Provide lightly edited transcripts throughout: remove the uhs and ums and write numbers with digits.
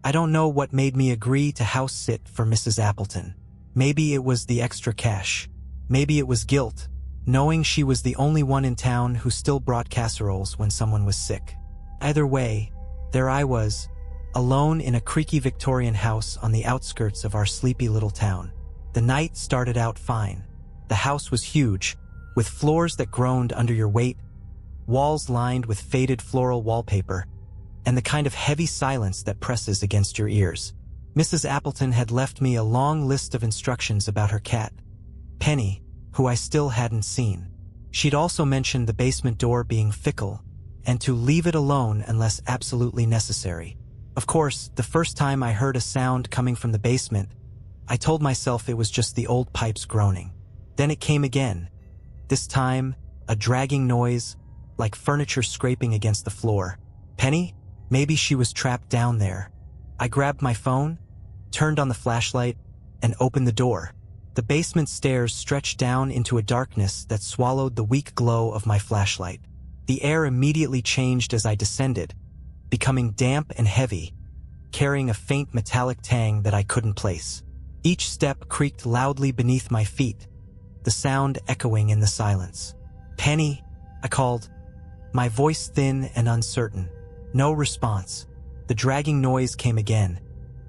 I don't know what made me agree to house sit for Mrs. Appleton. Maybe it was the extra cash. Maybe it was guilt, knowing she was the only one in town who still brought casseroles when someone was sick. Either way, there I was, alone in a creaky Victorian house on the outskirts of our sleepy little town. The night started out fine. The house was huge, with floors that groaned under your weight, walls lined with faded floral wallpaper, and the kind of heavy silence that presses against your ears. Mrs. Appleton had left me a long list of instructions about her cat, Penny, who I still hadn't seen. She'd also mentioned the basement door being fickle, and to leave it alone unless absolutely necessary. Of course, the first time I heard a sound coming from the basement, I told myself it was just the old pipes groaning. Then it came again. This time, a dragging noise, like furniture scraping against the floor. Penny? Maybe she was trapped down there. I grabbed my phone, turned on the flashlight, and opened the door. The basement stairs stretched down into a darkness that swallowed the weak glow of my flashlight. The air immediately changed as I descended, becoming damp and heavy, carrying a faint metallic tang that I couldn't place. Each step creaked loudly beneath my feet, the sound echoing in the silence. "Penny," I called, my voice thin and uncertain. No response. The dragging noise came again,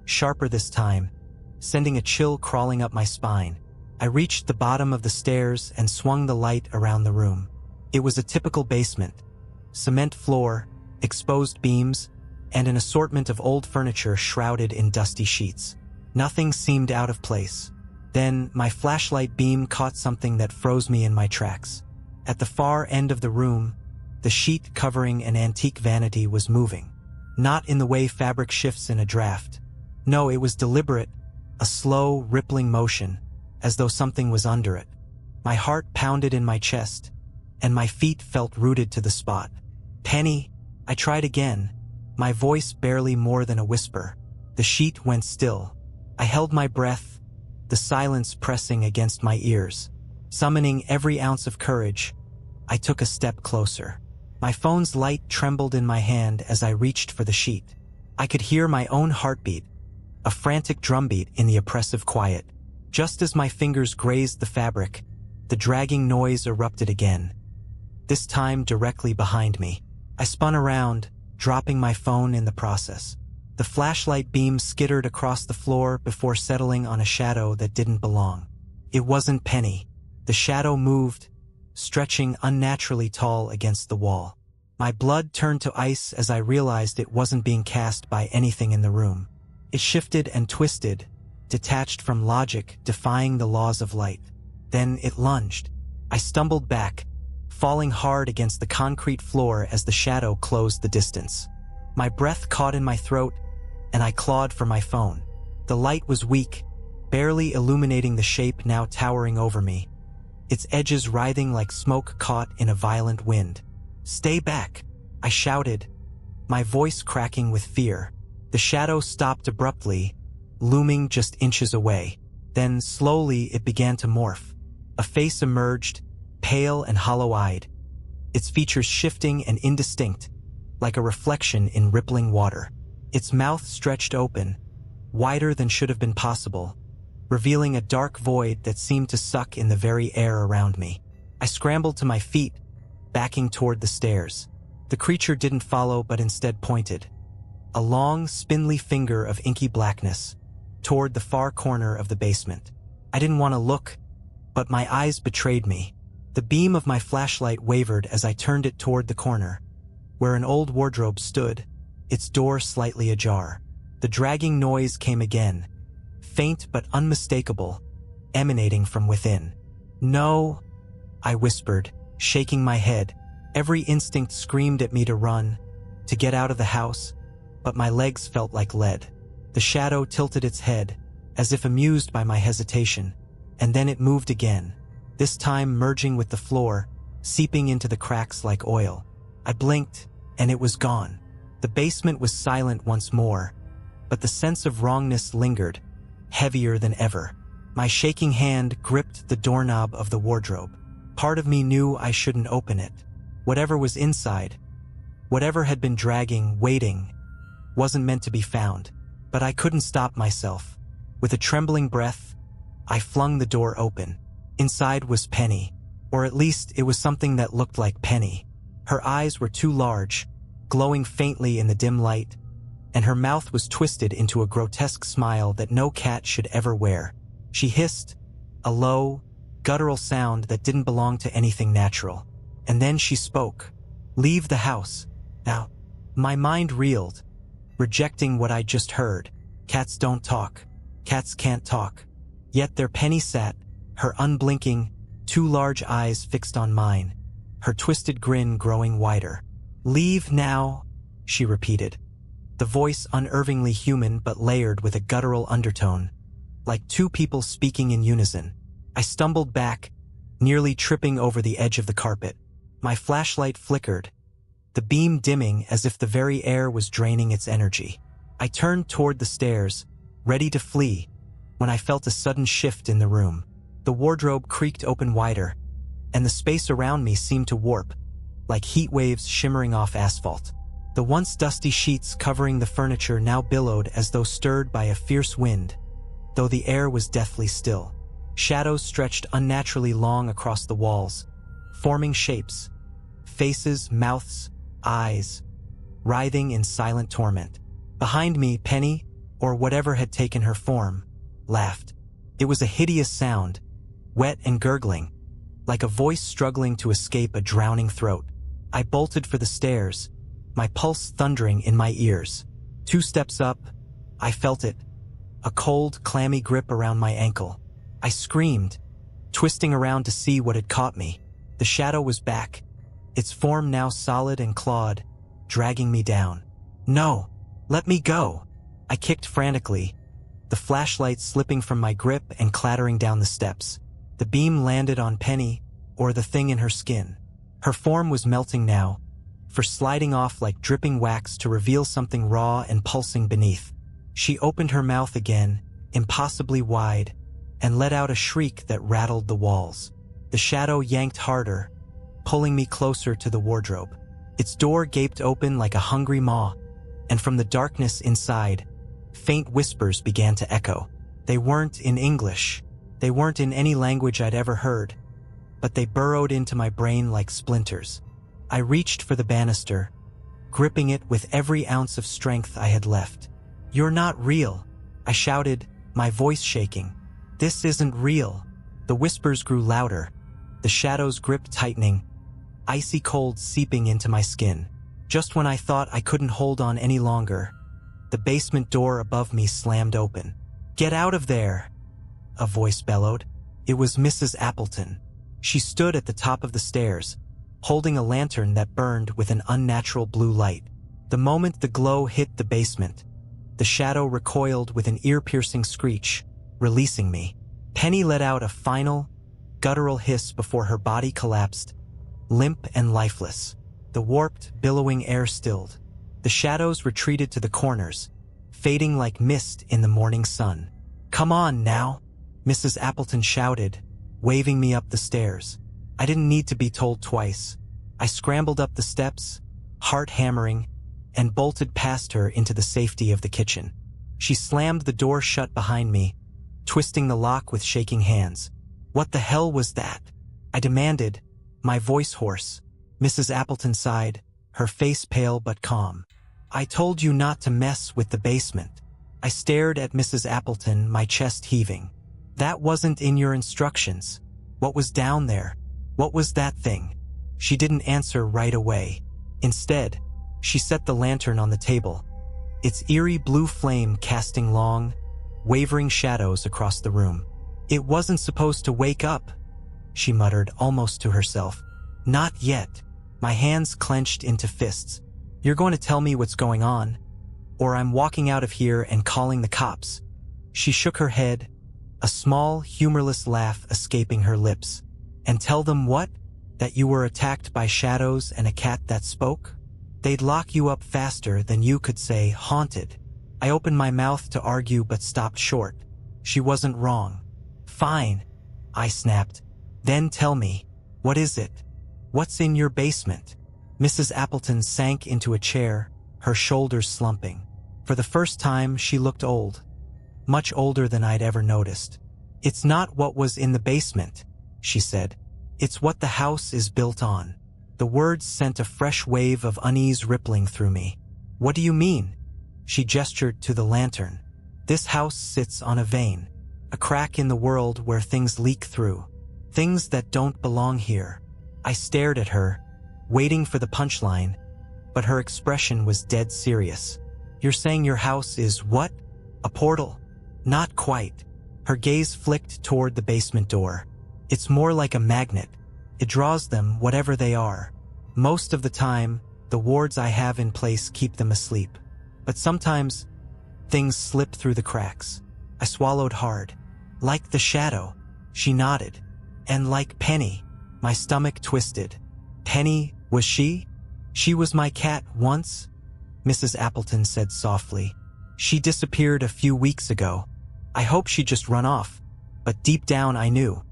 sharper this time, sending a chill crawling up my spine. I reached the bottom of the stairs and swung the light around the room. It was a typical basement. Cement floor, exposed beams, and an assortment of old furniture shrouded in dusty sheets. Nothing seemed out of place. Then, my flashlight beam caught something that froze me in my tracks. At the far end of the room, the sheet covering an antique vanity was moving. Not in the way fabric shifts in a draft. No, it was deliberate, a slow, rippling motion, as though something was under it. My heart pounded in my chest, and my feet felt rooted to the spot. "Penny," I tried again, my voice barely more than a whisper. The sheet went still. I held my breath, the silence pressing against my ears. Summoning every ounce of courage, I took a step closer. My phone's light trembled in my hand as I reached for the sheet. I could hear my own heartbeat, a frantic drumbeat in the oppressive quiet. Just as my fingers grazed the fabric, the dragging noise erupted again, this time directly behind me. I spun around, dropping my phone in the process. The flashlight beam skittered across the floor before settling on a shadow that didn't belong. It wasn't Penny. The shadow moved, stretching unnaturally tall against the wall. My blood turned to ice as I realized it wasn't being cast by anything in the room. It shifted and twisted, detached from logic, defying the laws of light. Then it lunged. I stumbled back, falling hard against the concrete floor as the shadow closed the distance. My breath caught in my throat, and I clawed for my phone. The light was weak, barely illuminating the shape now towering over me, its edges writhing like smoke caught in a violent wind. "Stay back," I shouted, my voice cracking with fear. The shadow stopped abruptly, looming just inches away. Then slowly it began to morph. A face emerged, pale and hollow-eyed, its features shifting and indistinct, like a reflection in rippling water. Its mouth stretched open, wider than should have been possible, revealing a dark void that seemed to suck in the very air around me. I scrambled to my feet, backing toward the stairs. The creature didn't follow but instead pointed, a long, spindly finger of inky blackness, toward the far corner of the basement. I didn't want to look, but my eyes betrayed me. The beam of my flashlight wavered as I turned it toward the corner, where an old wardrobe stood, its door slightly ajar. The dragging noise came again, faint but unmistakable, emanating from within. "No," I whispered, shaking my head. Every instinct screamed at me to run, to get out of the house, but my legs felt like lead. The shadow tilted its head, as if amused by my hesitation, and then it moved again, this time merging with the floor, seeping into the cracks like oil. I blinked, and it was gone. The basement was silent once more, but the sense of wrongness lingered, heavier than ever. My shaking hand gripped the doorknob of the wardrobe. Part of me knew I shouldn't open it. Whatever was inside, whatever had been dragging, waiting, wasn't meant to be found. but I couldn't stop myself. With a trembling breath, I flung the door open. Inside was Penny, or at least it was something that looked like Penny. Her eyes were too large, glowing faintly in the dim light, and her mouth was twisted into a grotesque smile that no cat should ever wear. She hissed, a low, guttural sound that didn't belong to anything natural. And then she spoke. "Leave the house, now." My mind reeled, rejecting what I'd just heard. Cats don't talk. Cats can't talk. Yet there Penny sat, her unblinking, two large eyes fixed on mine, her twisted grin growing wider. "Leave now," she repeated, the voice unervingly human but layered with a guttural undertone, like two people speaking in unison. I stumbled back, nearly tripping over the edge of the carpet. My flashlight flickered, the beam dimming as if the very air was draining its energy. I turned toward the stairs, ready to flee, when I felt a sudden shift in the room. The wardrobe creaked open wider, and the space around me seemed to warp, like heat waves shimmering off asphalt. The once dusty sheets covering the furniture now billowed as though stirred by a fierce wind, though the air was deathly still. Shadows stretched unnaturally long across the walls, forming shapes, faces, mouths, eyes, writhing in silent torment. Behind me, Penny, or whatever had taken her form, laughed. It was a hideous sound, wet and gurgling, like a voice struggling to escape a drowning throat. I bolted for the stairs, my pulse thundering in my ears. 2 steps up, I felt it, a cold, clammy grip around my ankle. I screamed, twisting around to see what had caught me. The shadow was back, its form now solid and clawed, dragging me down. "No, let me go!" I kicked frantically, the flashlight slipping from my grip and clattering down the steps. The beam landed on Penny, or the thing in her skin. Her form was melting now, for sliding off like dripping wax to reveal something raw and pulsing beneath. She opened her mouth again, impossibly wide, and let out a shriek that rattled the walls. The shadow yanked harder, pulling me closer to the wardrobe. Its door gaped open like a hungry maw, and from the darkness inside, faint whispers began to echo. They weren't in English. They weren't in any language I'd ever heard, but they burrowed into my brain like splinters. I reached for the banister, gripping it with every ounce of strength I had left. "You're not real," I shouted, my voice shaking. "This isn't real." The whispers grew louder, the shadow's grip tightening, icy cold seeping into my skin. Just when I thought I couldn't hold on any longer, the basement door above me slammed open. "Get out of there!" a voice bellowed. It was Mrs. Appleton. She stood at the top of the stairs, holding a lantern that burned with an unnatural blue light. The moment the glow hit the basement, the shadow recoiled with an ear-piercing screech, releasing me. Penny let out a final, guttural hiss before her body collapsed, limp and lifeless. The warped, billowing air stilled. The shadows retreated to the corners, fading like mist in the morning sun. "Come on now," Mrs. Appleton shouted, waving me up the stairs. I didn't need to be told twice. I scrambled up the steps, heart hammering, and bolted past her into the safety of the kitchen. She slammed the door shut behind me, twisting the lock with shaking hands. "What the hell was that?" I demanded, my voice hoarse. Mrs. Appleton sighed, her face pale but calm. "I told you not to mess with the basement." I stared at Mrs. Appleton, my chest heaving. "That wasn't in your instructions. What was down there? What was that thing?" She didn't answer right away. Instead, she set the lantern on the table, its eerie blue flame casting long, wavering shadows across the room. "It wasn't supposed to wake up," she muttered almost to herself. "Not yet." My hands clenched into fists. "You're going to tell me what's going on, or I'm walking out of here and calling the cops." She shook her head, a small, humorless laugh escaping her lips. "And tell them what? That you were attacked by shadows and a cat that spoke? They'd lock you up faster than you could say haunted." I opened my mouth to argue but stopped short. She wasn't wrong. "Fine," I snapped. "Then tell me, what is it? What's in your basement?" Mrs. Appleton sank into a chair, her shoulders slumping. For the first time, she looked old. Much older than I'd ever noticed. "It's not what was in the basement," she said. "It's what the house is built on." The words sent a fresh wave of unease rippling through me. "What do you mean?" She gestured to the lantern. "This house sits on a vein. A crack in the world where things leak through. Things that don't belong here." I stared at her, waiting for the punchline, but her expression was dead serious. "You're saying your house is what? A portal?" "Not quite." Her gaze flicked toward the basement door. "It's more like a magnet. It draws them, whatever they are. Most of the time, the wards I have in place keep them asleep. But sometimes, things slip through the cracks." I swallowed hard. "Like the shadow," she nodded. "And like Penny." My stomach twisted. "Penny, was she?" "She was my cat once," Mrs. Appleton said softly. "She disappeared a few weeks ago. I hoped she'd just run off, but deep down I knew."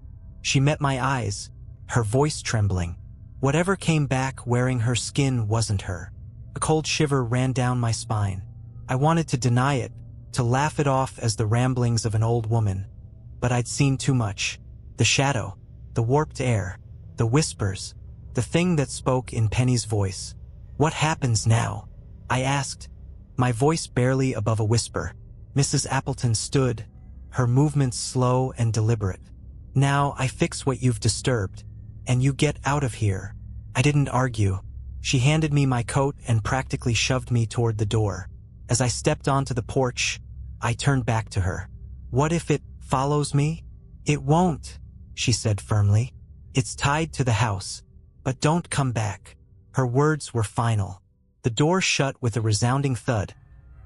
She met my eyes, her voice trembling. Whatever came back wearing her skin wasn't her. A cold shiver ran down my spine. I wanted to deny it, to laugh it off as the ramblings of an old woman. But I'd seen too much. The shadow, the warped air, the whispers, the thing that spoke in Penny's voice. "What happens now?" I asked, my voice barely above a whisper. Mrs. Appleton stood, her movements slow and deliberate. "Now I fix what you've disturbed, and you get out of here." I didn't argue. She handed me my coat and practically shoved me toward the door. As I stepped onto the porch, I turned back to her. "What if it follows me?" "It won't," she said firmly. "It's tied to the house, but don't come back." Her words were final. The door shut with a resounding thud,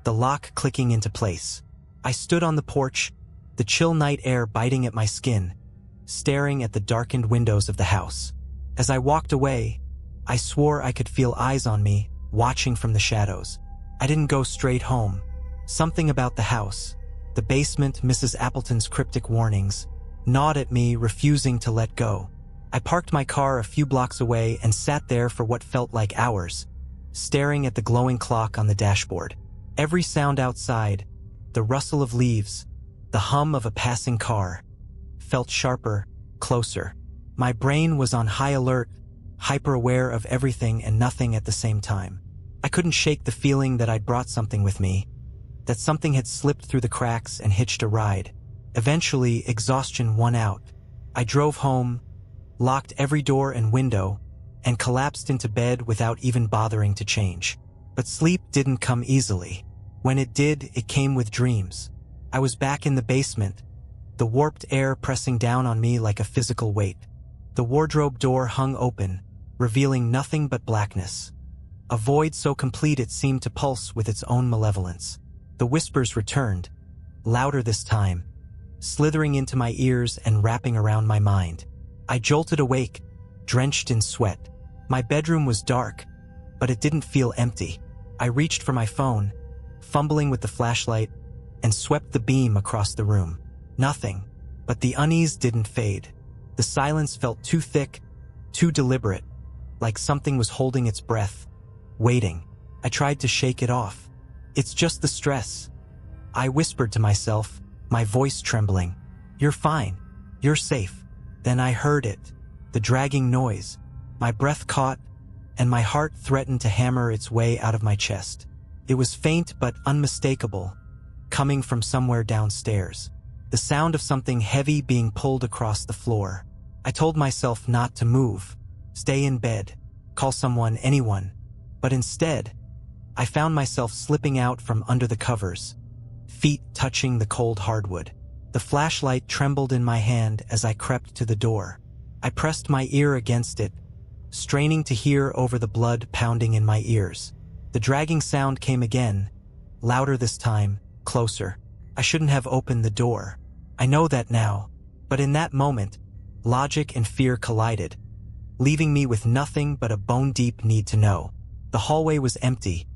the lock clicking into place. I stood on the porch, the chill night air biting at my skin, staring at the darkened windows of the house. As I walked away, I swore I could feel eyes on me, watching from the shadows. I didn't go straight home. Something about the house, the basement, Mrs. Appleton's cryptic warnings, gnawed at me, refusing to let go. I parked my car a few blocks away and sat there for what felt like hours, staring at the glowing clock on the dashboard. Every sound outside, the rustle of leaves, the hum of a passing car, felt sharper, closer. My brain was on high alert, hyper-aware of everything and nothing at the same time. I couldn't shake the feeling that I'd brought something with me, that something had slipped through the cracks and hitched a ride. Eventually, exhaustion won out. I drove home, locked every door and window, and collapsed into bed without even bothering to change. But sleep didn't come easily. When it did, it came with dreams. I was back in the basement, the warped air pressing down on me like a physical weight. The wardrobe door hung open, revealing nothing but blackness. A void so complete it seemed to pulse with its own malevolence. The whispers returned, louder this time, slithering into my ears and wrapping around my mind. I jolted awake, drenched in sweat. My bedroom was dark, but it didn't feel empty. I reached for my phone, fumbling with the flashlight, and swept the beam across the room. Nothing, but the unease didn't fade. The silence felt too thick, too deliberate, like something was holding its breath, waiting. I tried to shake it off. "It's just the stress," I whispered to myself, my voice trembling. "You're fine. You're safe." Then I heard it, the dragging noise. My breath caught, and my heart threatened to hammer its way out of my chest. It was faint but unmistakable, coming from somewhere downstairs. The sound of something heavy being pulled across the floor. I told myself not to move, stay in bed, call someone, anyone. But instead, I found myself slipping out from under the covers, feet touching the cold hardwood. The flashlight trembled in my hand as I crept to the door. I pressed my ear against it, straining to hear over the blood pounding in my ears. The dragging sound came again, louder this time, closer. I shouldn't have opened the door. I know that now, but in that moment, logic and fear collided, leaving me with nothing but a bone-deep need to know. The hallway was empty,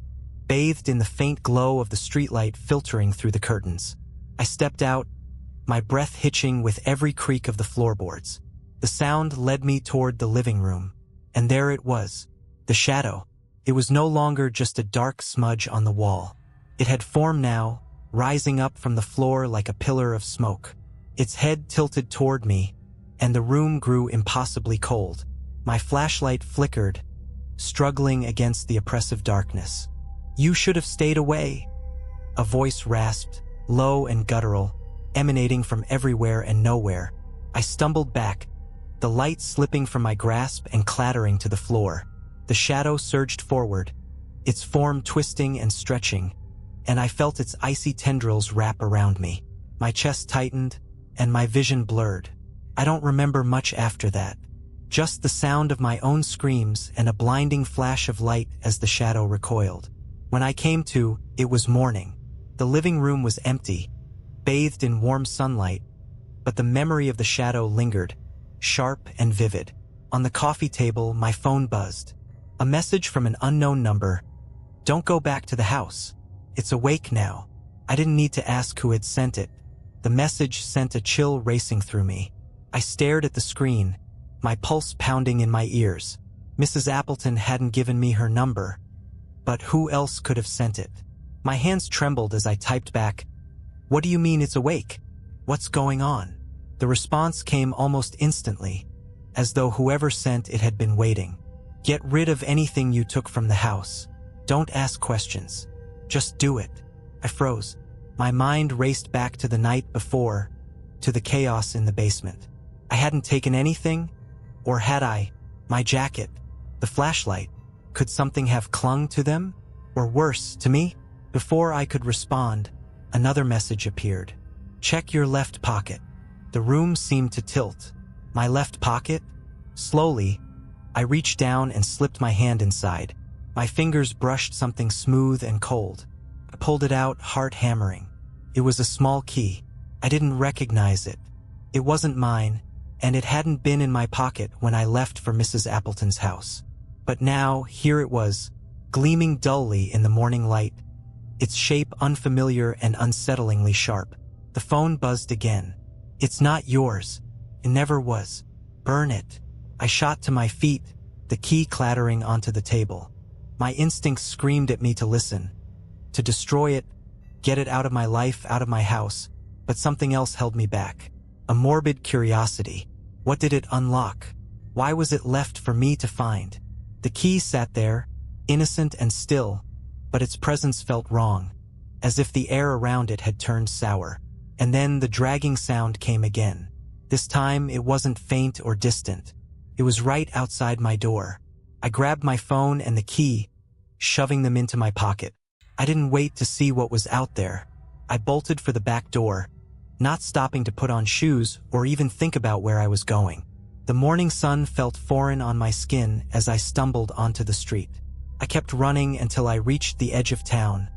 bathed in the faint glow of the streetlight filtering through the curtains. I stepped out, my breath hitching with every creak of the floorboards. The sound led me toward the living room, and there it was, the shadow. It was no longer just a dark smudge on the wall. It had formed now, rising up from the floor like a pillar of smoke. Its head tilted toward me, and the room grew impossibly cold. My flashlight flickered, struggling against the oppressive darkness. "You should have stayed away," a voice rasped, low and guttural, emanating from everywhere and nowhere. I stumbled back, the light slipping from my grasp and clattering to the floor. The shadow surged forward, its form twisting and stretching, and I felt its icy tendrils wrap around me. My chest tightened, and my vision blurred. I don't remember much after that. Just the sound of my own screams and a blinding flash of light as the shadow recoiled. When I came to, it was morning. The living room was empty, bathed in warm sunlight, but the memory of the shadow lingered, sharp and vivid. On the coffee table, my phone buzzed. A message from an unknown number. "Don't go back to the house. It's awake now." I didn't need to ask who had sent it. The message sent a chill racing through me. I stared at the screen, my pulse pounding in my ears. Mrs. Appleton hadn't given me her number, but who else could have sent it? My hands trembled as I typed back, "What do you mean it's awake? What's going on?" The response came almost instantly, as though whoever sent it had been waiting. "Get rid of anything you took from the house. Don't ask questions. Just do it." I froze. My mind raced back to the night before, to the chaos in the basement. I hadn't taken anything, or had I? My jacket, the flashlight. Could something have clung to them? Or worse, to me? Before I could respond, another message appeared. "Check your left pocket." The room seemed to tilt. My left pocket? Slowly, I reached down and slipped my hand inside. My fingers brushed something smooth and cold. I pulled it out, heart hammering. It was a small key. I didn't recognize it. It wasn't mine, and it hadn't been in my pocket when I left for Mrs. Appleton's house. But now, here it was, gleaming dully in the morning light, its shape unfamiliar and unsettlingly sharp. The phone buzzed again. "It's not yours. It never was. Burn it." I shot to my feet, the key clattering onto the table. My instincts screamed at me to listen, to destroy it, get it out of my life, out of my house, but something else held me back. A morbid curiosity. What did it unlock? Why was it left for me to find? The key sat there, innocent and still, but its presence felt wrong, as if the air around it had turned sour. And then the dragging sound came again. This time it wasn't faint or distant. It was right outside my door. I grabbed my phone and the key, shoving them into my pocket. I didn't wait to see what was out there. I bolted for the back door, not stopping to put on shoes or even think about where I was going. The morning sun felt foreign on my skin as I stumbled onto the street. I kept running until I reached the edge of town,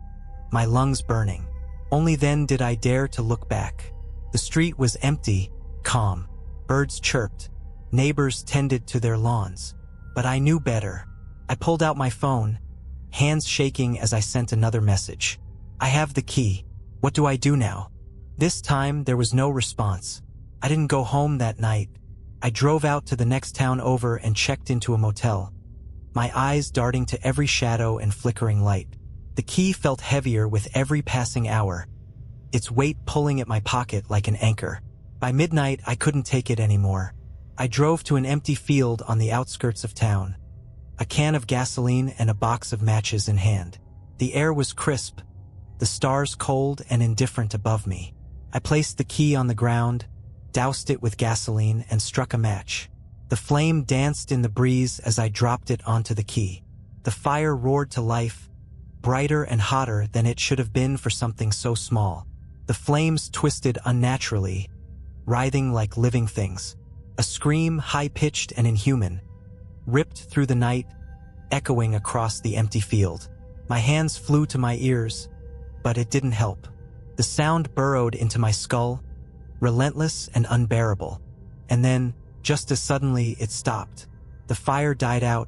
my lungs burning. Only then did I dare to look back. The street was empty, calm. Birds chirped. Neighbors tended to their lawns. But I knew better. I pulled out my phone, hands shaking as I sent another message. "I have the key. What do I do now?" This time there was no response. I didn't go home that night. I drove out to the next town over and checked into a motel, my eyes darting to every shadow and flickering light. The key felt heavier with every passing hour, its weight pulling at my pocket like an anchor. By midnight, I couldn't take it anymore. I drove to an empty field on the outskirts of town, a can of gasoline and a box of matches in hand. The air was crisp, the stars cold and indifferent above me. I placed the key on the ground, doused it with gasoline, and struck a match. The flame danced in the breeze as I dropped it onto the key. The fire roared to life, brighter and hotter than it should have been for something so small. The flames twisted unnaturally, writhing like living things. A scream, high-pitched and inhuman, ripped through the night, echoing across the empty field. My hands flew to my ears, but it didn't help. The sound burrowed into my skull, relentless and unbearable. And then, just as suddenly, it stopped. The fire died out,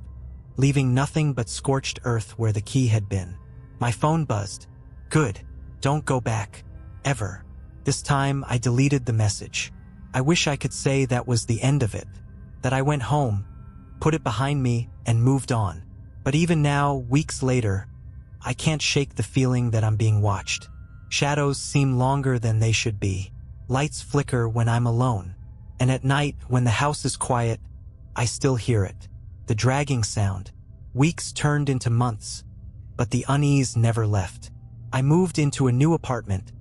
leaving nothing but scorched earth where the key had been. My phone buzzed. "Good. Don't go back. Ever." This time, I deleted the message. I wish I could say that was the end of it, that I went home, put it behind me, and moved on. But even now, weeks later, I can't shake the feeling that I'm being watched. Shadows seem longer than they should be. Lights flicker when I'm alone. And at night, when the house is quiet, I still hear it. The dragging sound. Weeks turned into months, but the unease never left. I moved into a new apartment,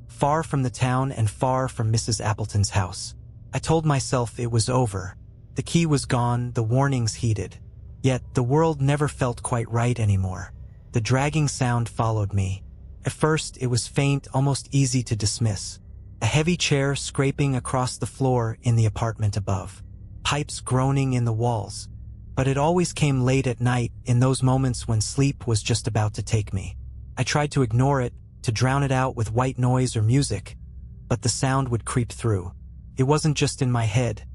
far from the town and far from Mrs. Appleton's house. I told myself it was over. The key was gone, the warnings heeded. Yet the world never felt quite right anymore. The dragging sound followed me. At first, it was faint, almost easy to dismiss. A heavy chair scraping across the floor in the apartment above. Pipes groaning in the walls. But it always came late at night, in those moments when sleep was just about to take me. I tried to ignore it, to drown it out with white noise or music, but the sound would creep through. It wasn't just in my head.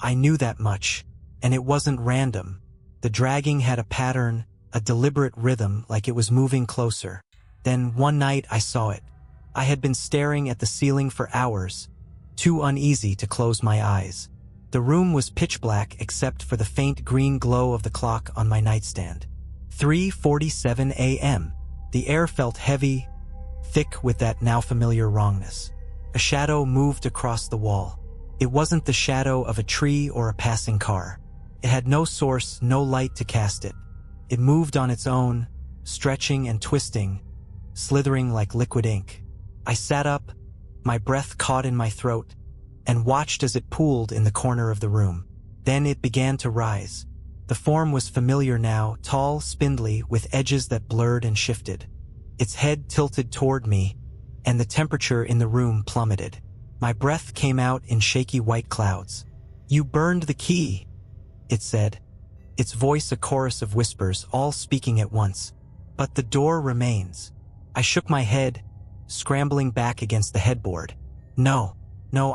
I knew that much, and it wasn't random. The dragging had a pattern, a deliberate rhythm, like it was moving closer. Then one night I saw it. I had been staring at the ceiling for hours, too uneasy to close my eyes. The room was pitch black except for the faint green glow of the clock on my nightstand. 3:47 a.m. The air felt heavy, thick with that now familiar wrongness. A shadow moved across the wall. It wasn't the shadow of a tree or a passing car. It had no source, no light to cast it. It moved on its own, stretching and twisting, slithering like liquid ink. I sat up, my breath caught in my throat, and watched as it pooled in the corner of the room. Then it began to rise. The form was familiar now, tall, spindly, with edges that blurred and shifted. Its head tilted toward me, and the temperature in the room plummeted. My breath came out in shaky white clouds. "You burned the key," it said, its voice a chorus of whispers, all speaking at once. "But the door remains." I shook my head, scrambling back against the headboard. No,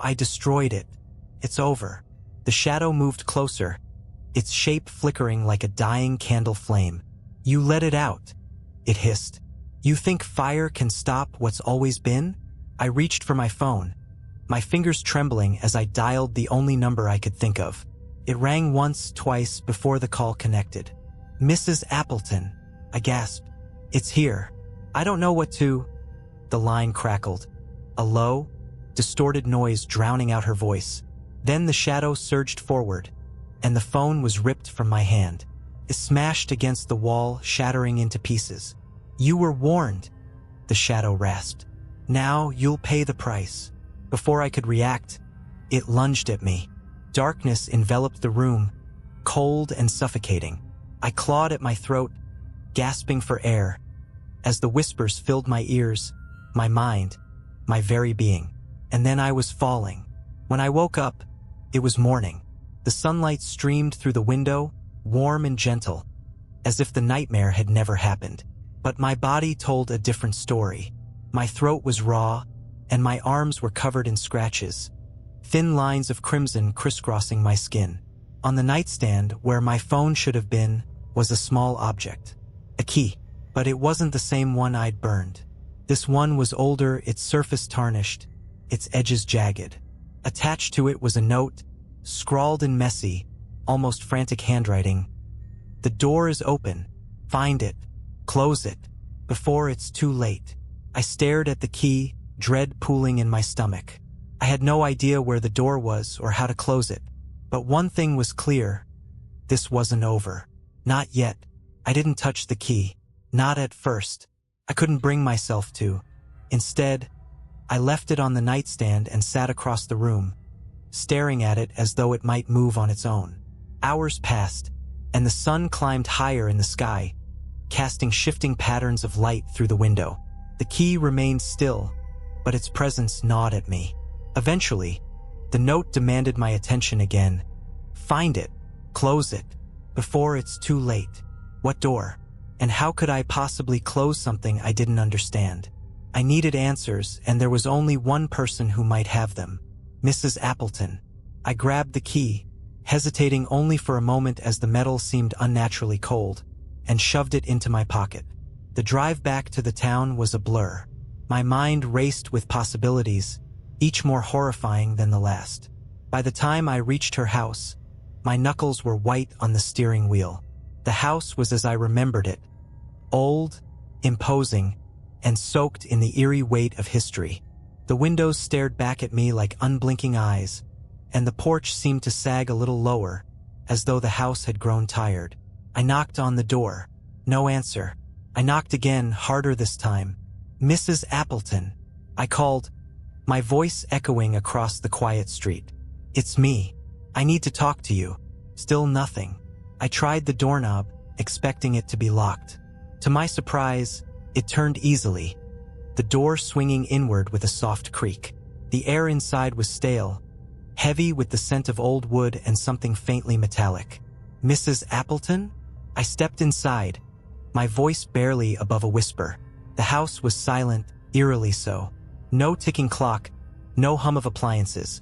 I destroyed it. It's over." The shadow moved closer, its shape flickering like a dying candle flame. "You let it out," it hissed. "You think fire can stop what's always been?" I reached for my phone, my fingers trembling as I dialed the only number I could think of. It rang once, twice, before the call connected. "Mrs. Appleton," I gasped. "It's here. I don't know what to—" The line crackled, a low, distorted noise drowning out her voice. Then the shadow surged forward, and the phone was ripped from my hand. It smashed against the wall, shattering into pieces. "You were warned," the shadow rasped. "Now you'll pay the price." Before I could react, it lunged at me. Darkness enveloped the room, cold and suffocating. I clawed at my throat, gasping for air, as the whispers filled my ears, my mind, my very being. And then I was falling. When I woke up, it was morning. The sunlight streamed through the window, warm and gentle, as if the nightmare had never happened. But my body told a different story. My throat was raw, and my arms were covered in scratches, thin lines of crimson crisscrossing my skin. On the nightstand, where my phone should have been, was a small object. A key. But it wasn't the same one I'd burned. This one was older, its surface tarnished, its edges jagged. Attached to it was a note, scrawled in messy, almost frantic handwriting. "The door is open. Find it. Close it, before it's too late." I stared at the key, dread pooling in my stomach. I had no idea where the door was or how to close it. But one thing was clear. This wasn't over. Not yet. I didn't touch the key. Not at first. I couldn't bring myself to. Instead, I left it on the nightstand and sat across the room, staring at it as though it might move on its own. Hours passed, and the sun climbed higher in the sky, casting shifting patterns of light through the window. The key remained still, but its presence gnawed at me. Eventually, the note demanded my attention again. "Find it. Close it. Before it's too late." What door? And how could I possibly close something I didn't understand? I needed answers, and there was only one person who might have them. Mrs. Appleton. I grabbed the key, hesitating only for a moment as the metal seemed unnaturally cold, and shoved it into my pocket. The drive back to the town was a blur. My mind raced with possibilities, each more horrifying than the last. By the time I reached her house, my knuckles were white on the steering wheel. The house was as I remembered it. Old, imposing, and soaked in the eerie weight of history. The windows stared back at me like unblinking eyes, and the porch seemed to sag a little lower, as though the house had grown tired. I knocked on the door. No answer. I knocked again, harder this time. "Mrs. Appleton," I called, my voice echoing across the quiet street. "It's me. I need to talk to you." Still nothing. I tried the doorknob, expecting it to be locked. To my surprise, it turned easily, the door swinging inward with a soft creak. The air inside was stale, heavy with the scent of old wood and something faintly metallic. "Mrs. Appleton?" I stepped inside, my voice barely above a whisper. The house was silent, eerily so. No ticking clock, no hum of appliances,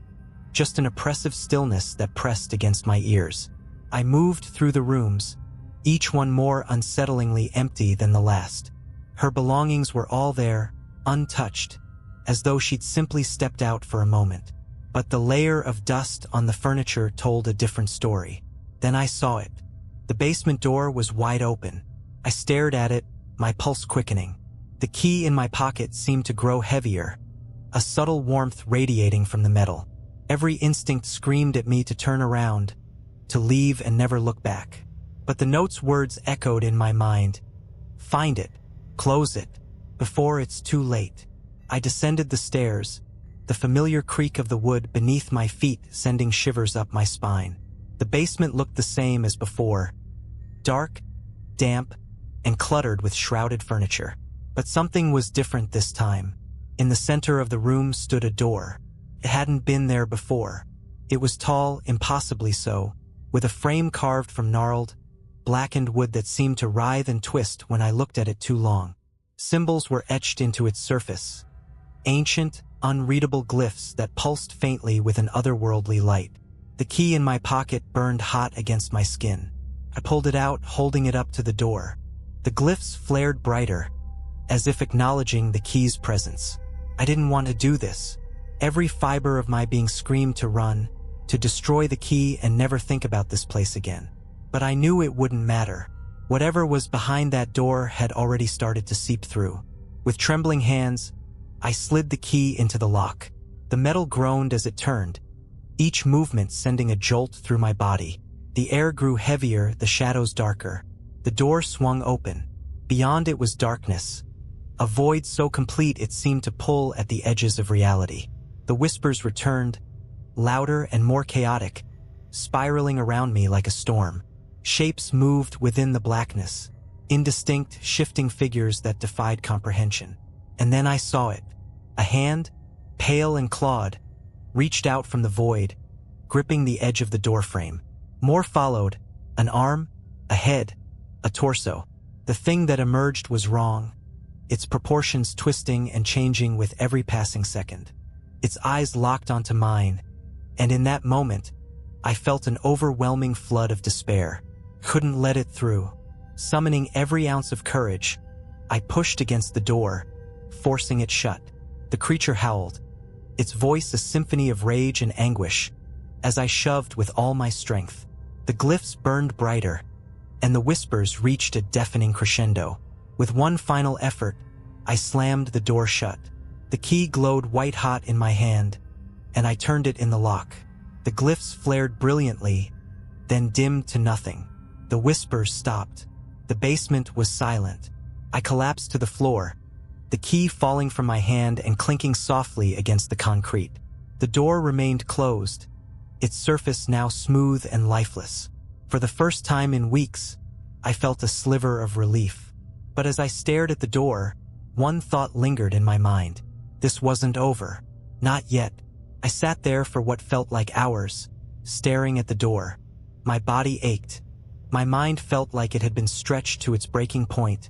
just an oppressive stillness that pressed against my ears. I moved through the rooms, each one more unsettlingly empty than the last. Her belongings were all there, untouched, as though she'd simply stepped out for a moment. But the layer of dust on the furniture told a different story. Then I saw it. The basement door was wide open. I stared at it, my pulse quickening. The key in my pocket seemed to grow heavier, a subtle warmth radiating from the metal. Every instinct screamed at me to turn around, to leave and never look back. But the note's words echoed in my mind. "Find it. Close it. Before it's too late." I descended the stairs, the familiar creak of the wood beneath my feet sending shivers up my spine. The basement looked the same as before, dark, damp, and cluttered with shrouded furniture. But something was different this time. In the center of the room stood a door. It hadn't been there before. It was tall, impossibly so, with a frame carved from gnarled, blackened wood that seemed to writhe and twist when I looked at it too long. Symbols were etched into its surface, ancient, unreadable glyphs that pulsed faintly with an otherworldly light. The key in my pocket burned hot against my skin. I pulled it out, holding it up to the door. The glyphs flared brighter, as if acknowledging the key's presence. I didn't want to do this. Every fiber of my being screamed to run, to destroy the key and never think about this place again. But I knew it wouldn't matter. Whatever was behind that door had already started to seep through. With trembling hands, I slid the key into the lock. The metal groaned as it turned, each movement sending a jolt through my body. The air grew heavier, the shadows darker. The door swung open. Beyond it was darkness, a void so complete it seemed to pull at the edges of reality. The whispers returned, louder and more chaotic, spiraling around me like a storm. Shapes moved within the blackness, indistinct, shifting figures that defied comprehension. And then I saw it. A hand, pale and clawed, reached out from the void, gripping the edge of the doorframe. More followed, an arm, a head, a torso. The thing that emerged was wrong, its proportions twisting and changing with every passing second. Its eyes locked onto mine, and in that moment, I felt an overwhelming flood of despair. Couldn't let it through. Summoning every ounce of courage, I pushed against the door, forcing it shut. The creature howled, its voice a symphony of rage and anguish, as I shoved with all my strength. The glyphs burned brighter, and the whispers reached a deafening crescendo. With one final effort, I slammed the door shut. The key glowed white-hot in my hand, and I turned it in the lock. The glyphs flared brilliantly, then dimmed to nothing. The whispers stopped. The basement was silent. I collapsed to the floor, the key falling from my hand and clinking softly against the concrete. The door remained closed, its surface now smooth and lifeless. For the first time in weeks, I felt a sliver of relief. But as I stared at the door, one thought lingered in my mind. This wasn't over. Not yet. I sat there for what felt like hours, staring at the door. My body ached. My mind felt like it had been stretched to its breaking point,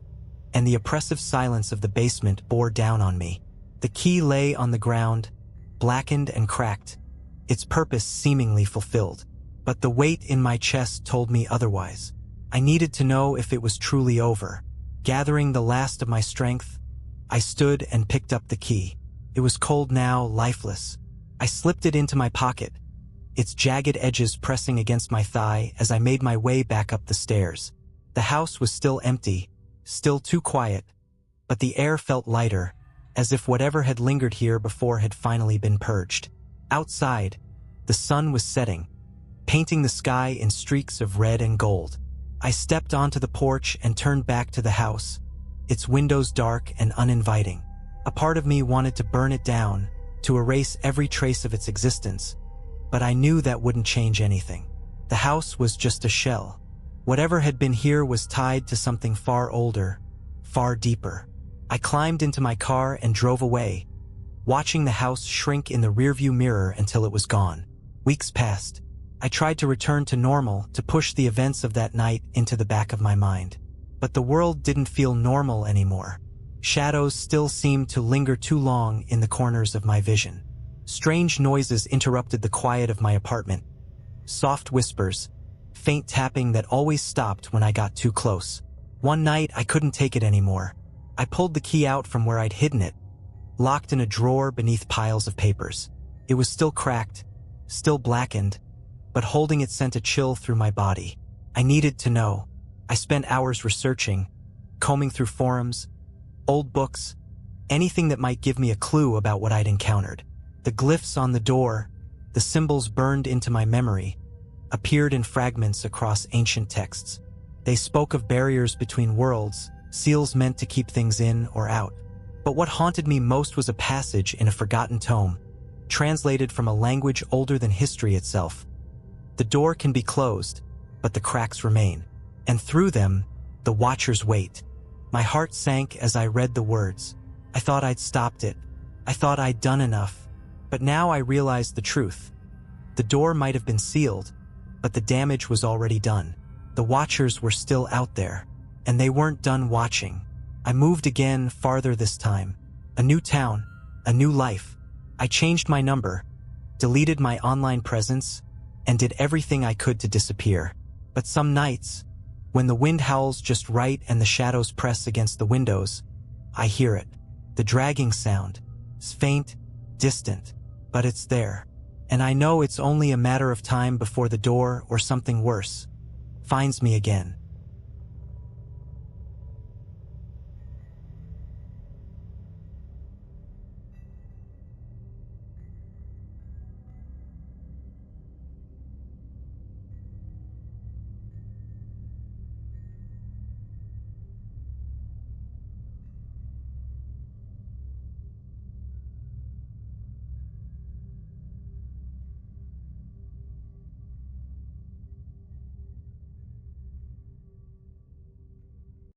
and the oppressive silence of the basement bore down on me. The key lay on the ground, blackened and cracked, its purpose seemingly fulfilled. But the weight in my chest told me otherwise. I needed to know if it was truly over. Gathering the last of my strength, I stood and picked up the key. It was cold now, lifeless. I slipped it into my pocket, its jagged edges pressing against my thigh as I made my way back up the stairs. The house was still empty, still too quiet, but the air felt lighter, as if whatever had lingered here before had finally been purged. Outside, the sun was setting, painting the sky in streaks of red and gold. I stepped onto the porch and turned back to the house, its windows dark and uninviting. A part of me wanted to burn it down, to erase every trace of its existence, but I knew that wouldn't change anything. The house was just a shell. Whatever had been here was tied to something far older, far deeper. I climbed into my car and drove away, watching the house shrink in the rearview mirror until it was gone. Weeks passed. I tried to return to normal, to push the events of that night into the back of my mind. But the world didn't feel normal anymore. Shadows still seemed to linger too long in the corners of my vision. Strange noises interrupted the quiet of my apartment. Soft whispers, faint tapping that always stopped when I got too close. One night, I couldn't take it anymore. I pulled the key out from where I'd hidden it, locked in a drawer beneath piles of papers. It was still cracked, still blackened, but holding it sent a chill through my body. I needed to know. I spent hours researching, combing through forums, old books, anything that might give me a clue about what I'd encountered. The glyphs on the door, the symbols burned into my memory, appeared in fragments across ancient texts. They spoke of barriers between worlds, seals meant to keep things in or out. But what haunted me most was a passage in a forgotten tome, translated from a language older than history itself. The door can be closed, but the cracks remain, and through them, the Watchers wait. My heart sank as I read the words. I thought I'd stopped it. I thought I'd done enough. But now I realized the truth. The door might have been sealed, but the damage was already done. The Watchers were still out there, and they weren't done watching. I moved again, farther this time. A new town, a new life. I changed my number, deleted my online presence, and did everything I could to disappear. But some nights, when the wind howls just right and the shadows press against the windows, I hear it. The dragging sound. It's faint, distant, but it's there. And I know it's only a matter of time before the door, or something worse, finds me again.